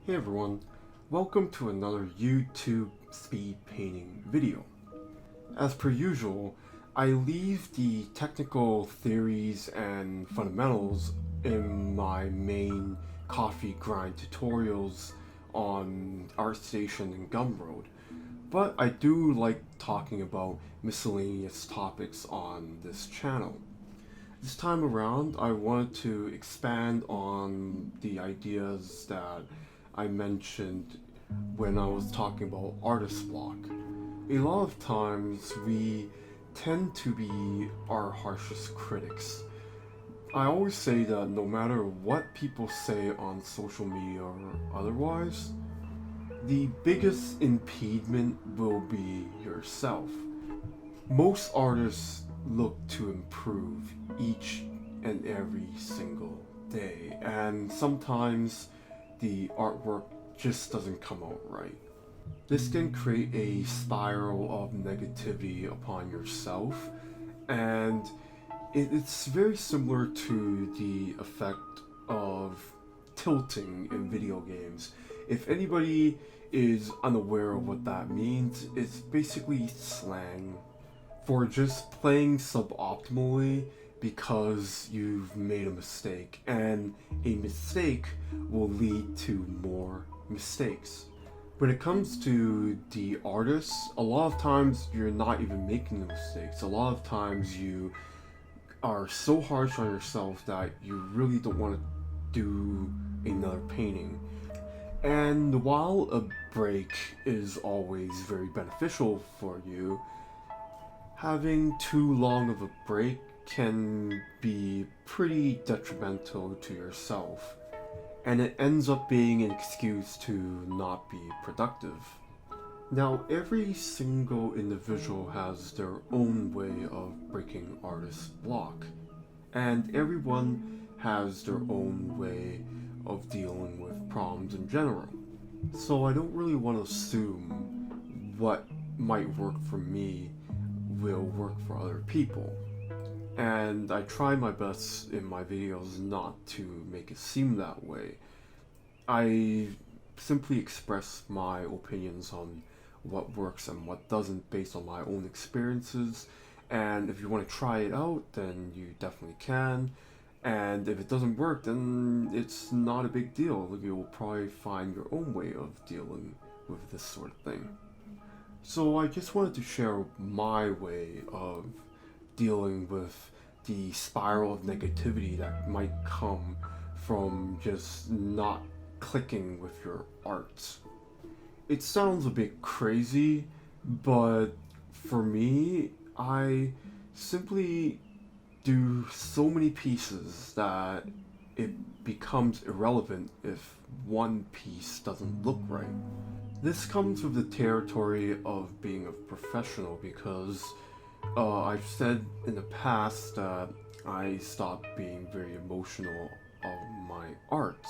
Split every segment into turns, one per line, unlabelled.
Hey everyone, welcome to another YouTube speed painting video. As per usual, I leave the technical theories and fundamentals in my main coffee grind tutorials on ArtStation and Gumroad, but I do like talking about miscellaneous topics on this channel. This time around, I wanted to expand on the ideas that I mentioned when I was talking about artist block. A lot of times we tend to be our harshest critics. I always say that no matter what people say on social media or otherwise, the biggest impediment will be yourself. Most artists look to improve each and every single day, and sometimes the artwork just doesn't come out right. This can create a spiral of negativity upon yourself, and it's very similar to the effect of tilting in video games. If anybody is unaware of what that means, it's basically slang for just playing suboptimally because you've made a mistake, and a mistake will lead to more mistakes. When it comes to the artists, a lot of times you're not even making the mistakes. A lot of times you are so harsh on yourself that you really don't want to do another painting. And while a break is always very beneficial for you, having too long of a break can be pretty detrimental to yourself, and it ends up being an excuse to not be productive. Now, every single individual has their own way of breaking artist block, and everyone has their own way of dealing with problems in general. So I don't really want to assume what might work for me will work for other people. And I try my best in my videos not to make it seem that way. I simply express my opinions on what works and what doesn't based on my own experiences. And if you want to try it out, then you definitely can. And if it doesn't work, then it's not a big deal. You'll probably find your own way of dealing with this sort of thing. So I just wanted to share my way of dealing with the spiral of negativity that might come from just not clicking with your art. It sounds a bit crazy, but for me, I simply do so many pieces that it becomes irrelevant if one piece doesn't look right. This comes with the territory of being a professional because I've said in the past that I stopped being very emotional of my art.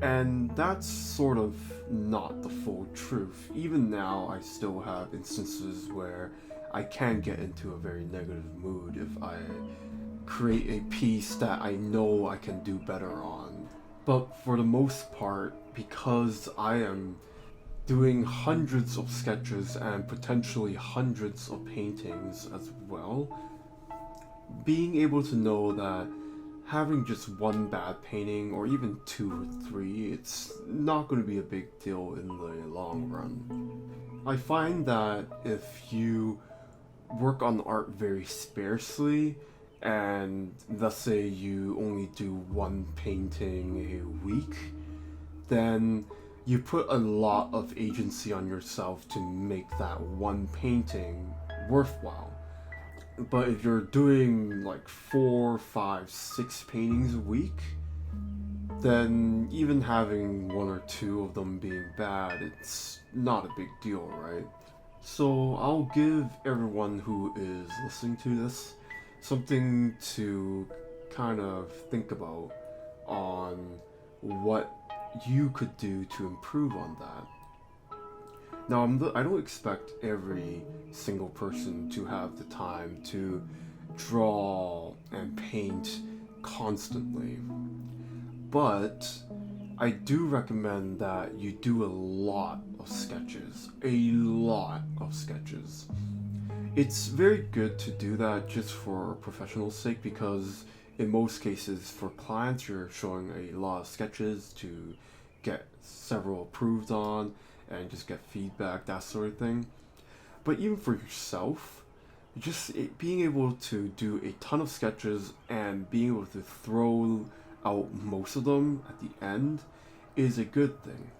And that's sort of not the full truth. Even now, I still have instances where I can get into a very negative mood if I create a piece that I know I can do better on. But for the most part, because I am doing hundreds of sketches and potentially hundreds of paintings as well, being able to know that having just one bad painting or even two or three, it's not going to be a big deal in the long run. I find that if you work on art very sparsely, and let's say you only do one painting a week, then you put a lot of agency on yourself to make that one painting worthwhile. But if you're doing like 4, 5, 6 paintings a week, then even having one or two of them being bad, it's not a big deal, right? So I'll give everyone who is listening to this something to kind of think about on what you could do to improve on that. Now, I don't expect every single person to have the time to draw and paint constantly, but I do recommend that you do a lot of sketches. A lot of sketches. It's very good to do that just for professional sake because in most cases for clients you're showing a lot of sketches to get several approved on and just get feedback, that sort of thing. But even for yourself, being able to do a ton of sketches and being able to throw out most of them at the end is a good thing.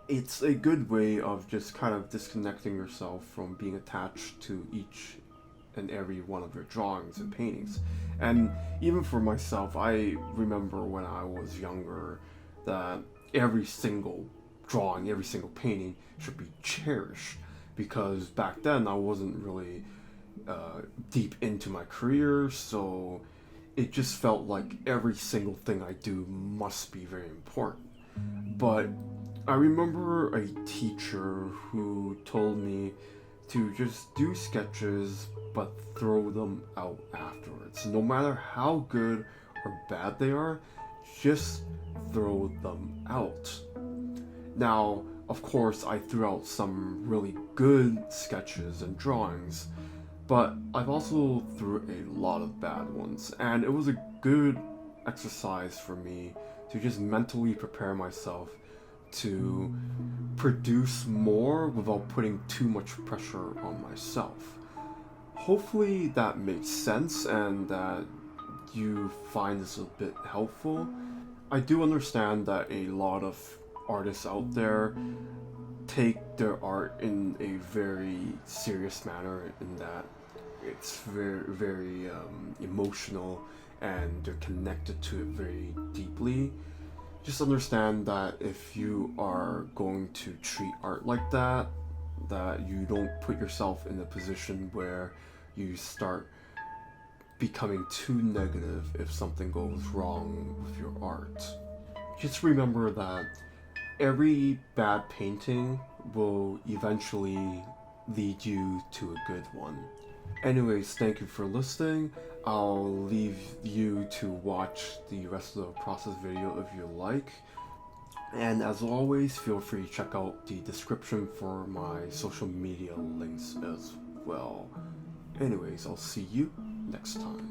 It's a good way of just kind of disconnecting yourself from being attached to each and every one of your drawings and paintings. And even for myself, I remember when I was younger that every single drawing, every single painting should be cherished because back then I wasn't really deep into my career, so it just felt like every single thing I do must be very important. But I remember a teacher who told me to just do sketches but throw them out afterwards. No matter how good or bad they are, just throw them out. Now, of course, I threw out some really good sketches and drawings, but I've also threw a lot of bad ones, and it was a good exercise for me to just mentally prepare myself to produce more without putting too much pressure on myself. Hopefully that makes sense and that you find this a bit helpful. I do understand that a lot of artists out there take their art in a very serious manner in that it's very emotional and they're connected to it very deeply. Just understand that if you are going to treat art like that, that you don't put yourself in a position where you start becoming too negative if something goes wrong with your art. Just remember that every bad painting will eventually lead you to a good one. Anyways, thank you for listening. I'll leave you to watch the rest of the process video if you like. And as always, feel free to check out the description for my social media links as well. Anyways, I'll see you next time.